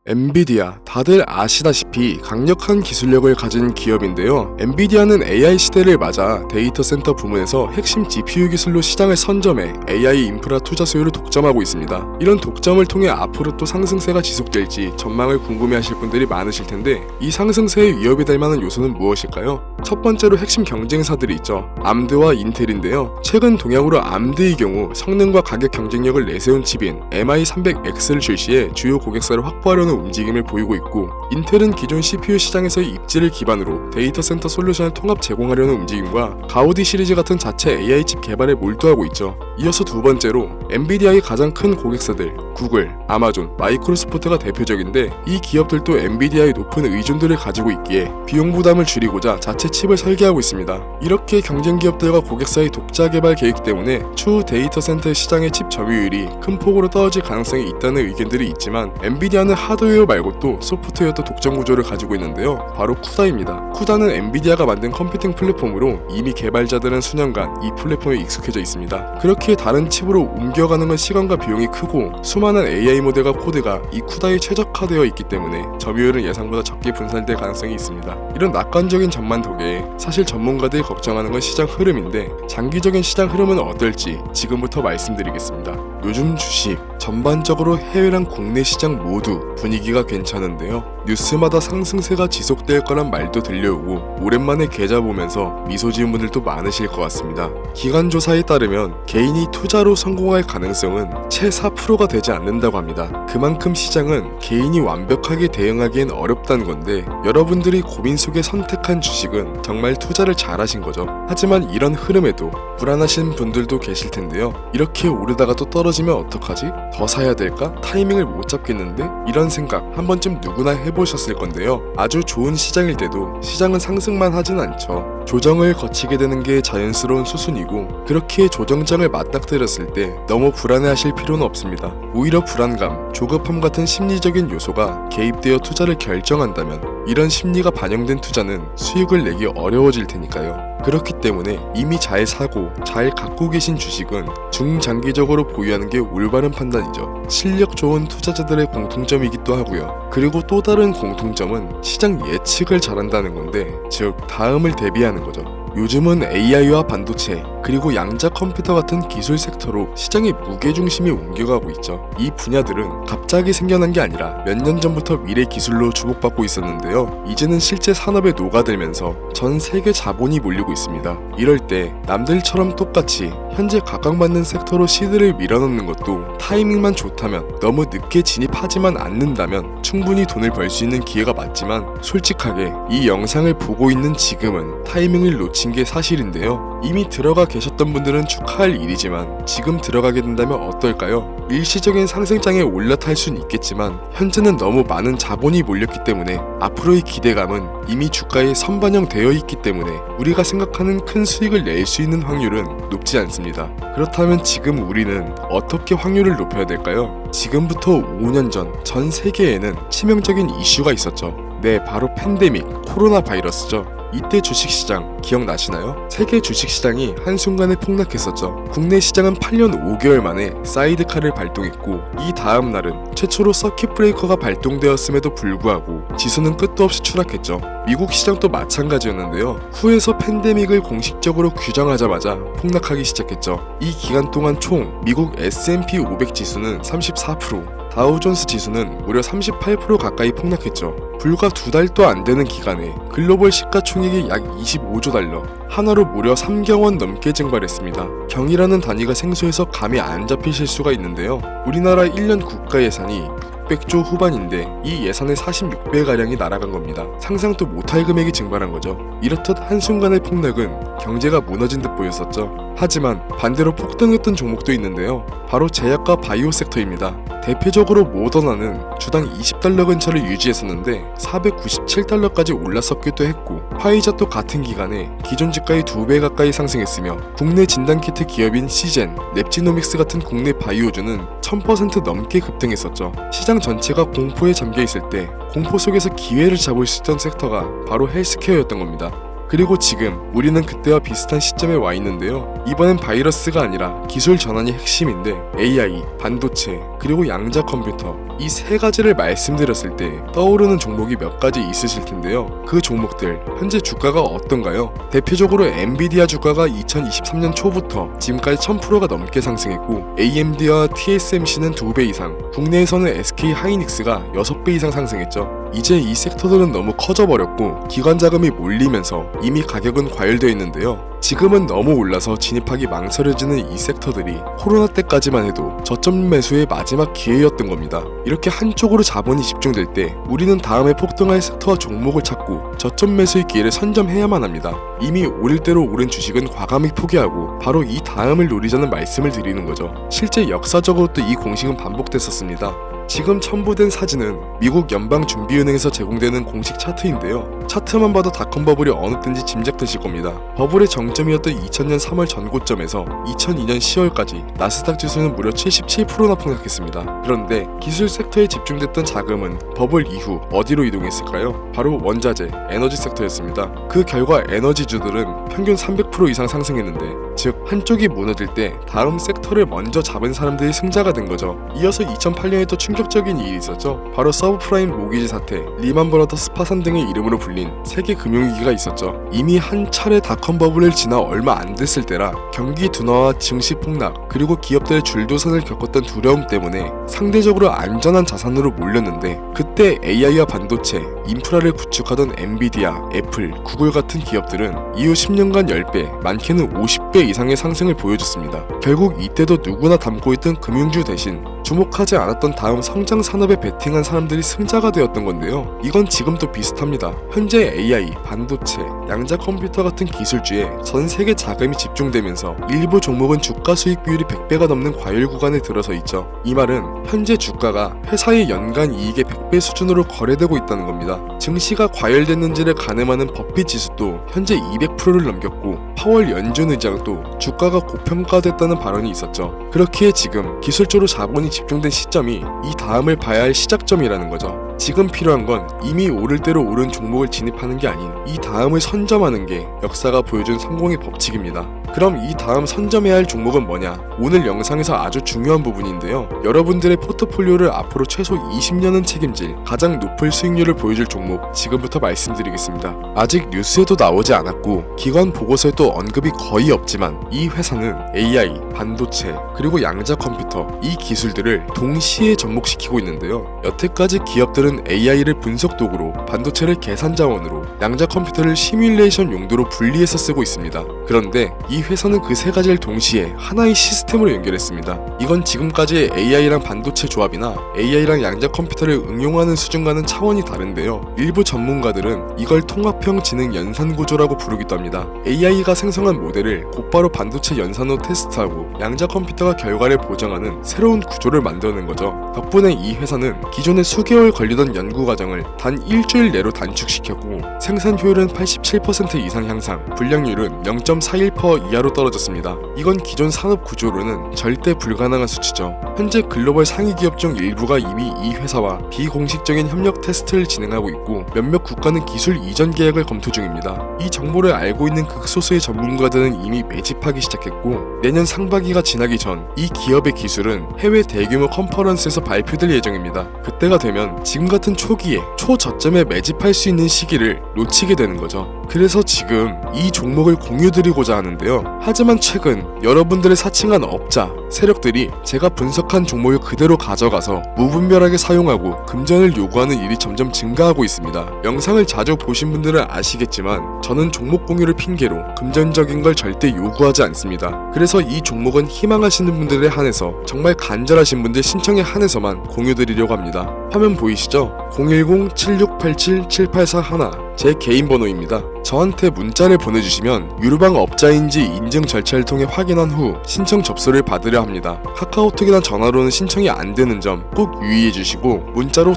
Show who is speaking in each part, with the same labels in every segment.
Speaker 1: 엔비디아, 다들 아시다시피 강력한 기술력을 가진 기업인데요. 엔비디아는 AI 시대를 맞아 데이터 센터 부문에서 핵심 GPU 기술로 시장을 선점해 AI 인프라 투자 수요를 독점하고 있습니다. 이런 독점을 통해 앞으로 또 상승세가 지속될지 전망을 궁금해하실 분들이 많으실 텐데, 이 상승세의 위협이 될 만한 요소는 무엇일까요? 첫 번째로 핵심 경쟁사들이 있죠. 암드와 인텔인데요. 최근 동향으로 암드의 경우 성능과 가격 경쟁력을 내세운 칩인 MI300X를 출시해 주요 고객사를 확보하려는 움직임을 보이고 있고, 인텔은 기존 CPU 시장에서의 입지를 기반으로 데이터 센터 솔루션을 통합 제공하려는 움직임과 가우디 시리즈 같은 자체 AI 칩 개발에 몰두하고 있죠. 이어서 두 번째로 엔비디아의 가장 큰 고객사들 구글, 아마존, 마이크로소프트가 대표적인데, 이 기업들도 엔비디아의 높은 의존도를 가지고 있기에 비용 부담을 줄이고자 자체 칩을 설계하고 있습니다. 이렇게 경쟁 기업들과 고객사의 독자 개발 계획 때문에 추후 데이터 센터 시장의 칩 점유율이 큰 폭으로 떨어질 가능성이 있다는 의견들이 있지만, 엔비디아는 하드웨어 말고 또 소프트웨어도 독점 구조를 가지고 있는데요. 바로 쿠다입니다. 쿠다는 엔비디아가 만든 컴퓨팅 플랫폼으로 이미 개발자들은 수년간 이 플랫폼에 익숙해져 있습니다. 그렇게 다른 칩으로 옮겨가는 건 시간과 비용이 크고, 수많은 AI 모델과 코드가 이 쿠다에 최적화되어 있기 때문에 점유율은 예상보다 적게 분산될 가능성이 있습니다. 이런 낙관적인 전망 덕에 사실 전문가들이 걱정하는 건 시장 흐름인데, 장기적인 시장 흐름은 어떨지 지금부터 말씀드리겠습니다. 요즘 주식 전반적으로 해외랑 국내 시장 모두 분위기가 괜찮은데요. 뉴스마다 상승세가 지속될 거란 말도 들려오고, 오랜만에 계좌 보면서 미소 지은 분들도 많으실 것 같습니다. 기관 조사에 따르면 개인이 투자로 성공할 가능성은 채 4%가 되지 않는다고 합니다. 그만큼 시장은 개인이 완벽하게 대응하기엔 어렵다는 건데, 여러분들이 고민 속에 선택한 주식은 정말 투자를 잘하신 거죠. 하지만 이런 흐름에도 불안하신 분들도 계실 텐데요. 이렇게 오르다가 또 떨어지면 어떡하지? 더 사야 될까? 타이밍을 못 잡겠는데? 이런 생각 한 번쯤 누구나 해보셨을 건데요. 아주 좋은 시장일 때도 시장은 상승만 하진 않죠. 조정을 거치게 되는 게 자연스러운 수순이고, 그렇게 조정장을 맞닥뜨렸을 때 너무 불안해하실 필요는 없습니다. 오히려 불안감, 조급함 같은 심리적인 요소가 개입되어 투자를 결정한다면, 이런 심리가 반영된 투자는 수익을 내기 어려워질 테니까요. 그렇기 때문에 이미 잘 사고 잘 갖고 계신 주식은 중장기적으로 보유하는 게 올바른 판단이죠. 실력 좋은 투자자들의 공통점이기도 하고요. 그리고 또 다른 공통점은 시장 예측을 잘한다는 건데, 즉 다음을 대비하는 거죠. 요즘은 AI와 반도체, 그리고 양자 컴퓨터 같은 기술 섹터로 시장의 무게중심이 옮겨가고 있죠. 이 분야들은 갑자기 생겨난 게 아니라 몇 년 전부터 미래 기술로 주목받고 있었는데요. 이제는 실제 산업에 녹아들면서 전 세계 자본이 몰리고 있습니다. 이럴 때 남들처럼 똑같이 현재 각광받는 섹터로 시드를 밀어넣는 것도 타이밍만 좋다면, 너무 늦게 진입하지만 않는다면 충분히 돈을 벌 수 있는 기회가 맞지만, 솔직하게 이 영상을 보고 있는 지금은 타이밍을 놓친 게 사실인데요. 이미 들어가 계셨던 분들은 축하할 일이지만, 지금 들어가게 된다면 어떨까요? 일시적인 상승장에 올라탈 순 있겠지만, 현재는 너무 많은 자본이 몰렸기 때문에 앞으로의 기대감은 이미 주가에 선반영되어 있기 때문에 우리가 생각하는 큰 수익을 낼 수 있는 확률은 높지 않습니다. 그렇다면 지금 우리는 어떻게 확률을 높여야 될까요? 지금부터 5년 전 세계에는 치명적인 이슈가 있었죠. 네, 바로 팬데믹, 코로나 바이러스죠. 이때 주식시장 기억나시나요? 세계 주식시장이 한순간에 폭락했었죠. 국내 시장은 8년 5개월 만에 사이드카를 발동했고, 이 다음 날은 최초로 서킷 브레이커가 발동되었음에도 불구하고 지수는 끝도 없이 추락했죠. 미국 시장도 마찬가지였는데요. 후에서 팬데믹을 공식적으로 규정하자마자 폭락하기 시작했죠. 이 기간 동안 총 미국 S&P 500 지수는 34%, 다우존스 지수는 무려 38% 가까이 폭락했죠. 불과 2달도 안 되는 기간에 글로벌 시가총액이 약 25조 달러, 하나로 무려 3경원 넘게 증발했습니다. 경이라는 단위가 생소해서 감이 안 잡히실 수가 있는데요. 우리나라 1년 국가 예산이 600조 후반인데 이 예산의 46배가량이 날아간 겁니다. 상상도 못할 금액이 증발한 거죠. 이렇듯 한순간의 폭락은 경제가 무너진 듯 보였었죠. 하지만 반대로 폭등했던 종목도 있는데요. 바로 제약과 바이오 섹터입니다. 대표적으로 모더나는 주당 20달러 근처를 유지했었는데 497달러까지 올랐었기도 했고, 화이자도 같은 기간에 기존 주가의 2배 가까이 상승했으며, 국내 진단키트 기업인 시젠, 랩지노믹스 같은 국내 바이오주는 1000% 넘게 급등했었죠. 시장 전체가 공포에 잠겨있을 때 공포 속에서 기회를 잡을 수 있던 섹터가 바로 헬스케어였던 겁니다. 그리고 지금 우리는 그때와 비슷한 시점에 와 있는데요. 이번엔 바이러스가 아니라 기술 전환이 핵심인데 AI, 반도체, 그리고 양자 컴퓨터 이 세 가지를 말씀드렸을 때 떠오르는 종목이 몇 가지 있으실 텐데요. 그 종목들 현재 주가가 어떤가요? 대표적으로 엔비디아 주가가 2023년 초부터 지금까지 1000%가 넘게 상승했고 AMD와 TSMC는 2배 이상, 국내에서는 SK 하이닉스가 6배 이상 상승했죠. 이제 이 섹터들은 너무 커져버렸고 기관 자금이 몰리면서 이미 가격은 과열되어 있는데요. 지금은 너무 올라서 진입하기 망설여지는 이 섹터들이 코로나 때까지만 해도 저점 매수의 마지막 기회였던 겁니다. 이렇게 한쪽으로 자본이 집중될 때 우리는 다음에 폭등할 섹터와 종목을 찾고 저점 매수의 기회를 선점해야만 합니다. 이미 오를 대로 오른 주식은 과감히 포기하고 바로 이 다음을 노리자는 말씀을 드리는 거죠. 실제 역사적으로도 이 공식은 반복됐었습니다. 지금 첨부된 사진은 미국 연방준비은행에서 제공되는 공식 차트인데요. 차트만 봐도 닷컴 버블이 어느 때인지 짐작되실 겁니다. 버블의 정점이었던 2000년 3월 전고점에서 2002년 10월까지 나스닥 지수는 무려 77%나 폭락했습니다. 그런데 기술 섹터에 집중됐던 자금은 버블 이후 어디로 이동했을까요? 바로 원자재, 에너지 섹터였습니다. 그 결과 에너지주들은 평균 300% 이상 상승했는데, 즉 한쪽이 무너질 때 다음 섹터를 먼저 잡은 사람들이 승자가 된 거죠. 이어서 2008년에 또 충격적인 일이 있었죠. 바로 서브프라임 모기지 사태, 리만 브라더스 파산 등의 이름으로 불린 세계 금융위기가 있었죠. 이미 한 차례 닷컴 버블을 지나 얼마 안 됐을 때라 경기 둔화와 증시 폭락, 그리고 기업들의 줄도선을 겪었던 두려움 때문에 상대적으로 안전한 자산으로 몰렸는데, 그때 AI와 반도체, 인프라를 구축하던 엔비디아, 애플, 구글 같은 기업들은 이후 10년간 10배, 많게는 50배 이상의 상승을 보여줬습니다. 결국 이때도 누구나 담고 있던 금융주 대신 주목하지 않았던 다음 성장 산업에 베팅한 사람들이 승자가 되었던 건데요. 이건 지금도 비슷합니다. 현재 AI, 반도체, 양자 컴퓨터 같은 기술주에 전 세계 자금이 집중되면서 일부 종목은 주가 수익 비율이 100배가 넘는 과열 구간에 들어서 있죠. 이 말은 현재 주가가 회사의 연간 이익의 100배 수준으로 거래되고 있다는 겁니다. 증시가 과열됐는지를 가늠하는 버핏 지수도 현재 200%를 넘겼고, 파월 연준 의장도 주가가 고평가됐다는 발언이 있었죠. 그렇기에 지금 기술적으로 자본이 집중된 시점이 이 다음을 봐야 할 시작점이라는 거죠. 지금 필요한 건 이미 오를 대로 오른 종목을 진입하는 게 아닌 이 다음을 선점하는 게 역사가 보여준 성공의 법칙입니다. 그럼 이 다음 선점해야 할 종목은 뭐냐? 오늘 영상에서 아주 중요한 부분인데요. 여러분들의 포트폴리오를 앞으로 최소 20년은 책임질 가장 높은 수익률을 보여줄 종목, 지금부터 말씀드리겠습니다. 아직 뉴스에도 나오지 않았고 기관 보고서에도 언급이 거의 없지만, 이 회사는 AI, 반도체, 그리고 양자 컴퓨터 이 기술들을 동시에 접목시키고 있는데요. 여태까지 기업들은 AI를 분석 도구로, 반도체를 계산 자원으로, 양자 컴퓨터를 시뮬레이션 용도로 분리해서 쓰고 있습니다. 그런데 이 회사는 그 세 가지를 동시에 하나의 시스템으로 연결했습니다. 이건 지금까지의 AI랑 반도체 조합이나 AI랑 양자 컴퓨터를 응용하는 수준과는 차원이 다른데요. 일부 전문가들은 이걸 통합형 지능 연산 구조라고 부르기도 합니다. AI가 생성한 모델을 곧바로 반도체 연산으로 테스트하고 양자 컴퓨터가 결과를 보정하는 새로운 구조를 만드는 거죠. 덕분에 이 회사는 기존에 수개월 걸리던 연구 과정을 단 일주일 내로 단축시켰고, 생산 효율은 87% 이상 향상, 불량률은 0.41% 이하로 떨어졌습니다. 이건 기존 산업 구조로는 절대 불가능한 수치죠. 현재 글로벌 상위 기업 중 일부가 이미 이 회사와 비공식적인 협력 테스트를 진행하고 있고, 몇몇 국가는 기술 이전 계약을 검토 중입니다. 이 정보를 알고 있는 극소수의 전문가들은 이미 매집하기 시작했고, 내년 상반기가 지나기 전 이 기업의 기술은 해외 대규모 컨퍼런스에서 발표될 예정입니다. 그때가 되면 지금 같은 초기에 초저점에 매집할 수 있는 시기를 놓치게 되는 거죠. 그래서 지금 이 종목을 공유드리고자 하는데요. 하지만 최근 여러분들의 사칭한 업자, 세력들이 제가 분석한 종목을 그대로 가져가서 무분별하게 사용하고 금전을 요구하는 일이 점점 증가하고 있습니다. 영상을 자주 보신 분들은 아시겠지만 저는 종목 공유를 핑계로 금전적인 걸 절대 요구하지 않습니다. 그래서 이 종목은 희망하시는 분들에 한해서, 정말 간절하신 분들 신청에 한해서만 공유드리려고 합니다. 화면 보이시죠? 010-7687-7841 제 개인 번호입니다. 저한테 문자를 보내주시면 유료방 업자인지 인증 절차를 통해 확인한 후 신청 접수를 받으려 합니다. 카카오톡이나 전화로는 신청이 안 되는 점 꼭 유의해 주시고, 문자로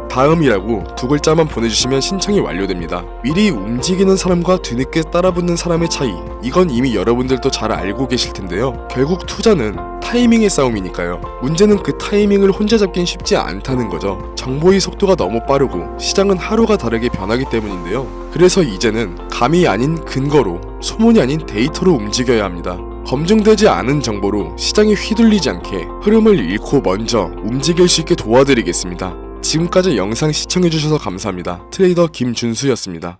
Speaker 1: 다음이라고 두 글자만 보내주시면 신청이 완료됩니다. 미리 움직이는 사람과 뒤늦게 따라붙는 사람의 차이, 이건 이미 여러분들도 잘 알고 계실 텐데요. 결국 투자는 타이밍의 싸움이니까요. 문제는 그 타이밍을 혼자 잡긴 쉽지 않다는 거죠. 정보의 속도가 너무 빠르고 시장은 하루가 다르게 변하기 때문인데요. 그래서 이제는 감이 아닌 근거로, 소문이 아닌 데이터로 움직여야 합니다. 검증되지 않은 정보로 시장이 휘둘리지 않게 흐름을 잃고 먼저 움직일 수 있게 도와드리겠습니다. 지금까지 영상 시청해주셔서 감사합니다. 트레이더 김준수였습니다.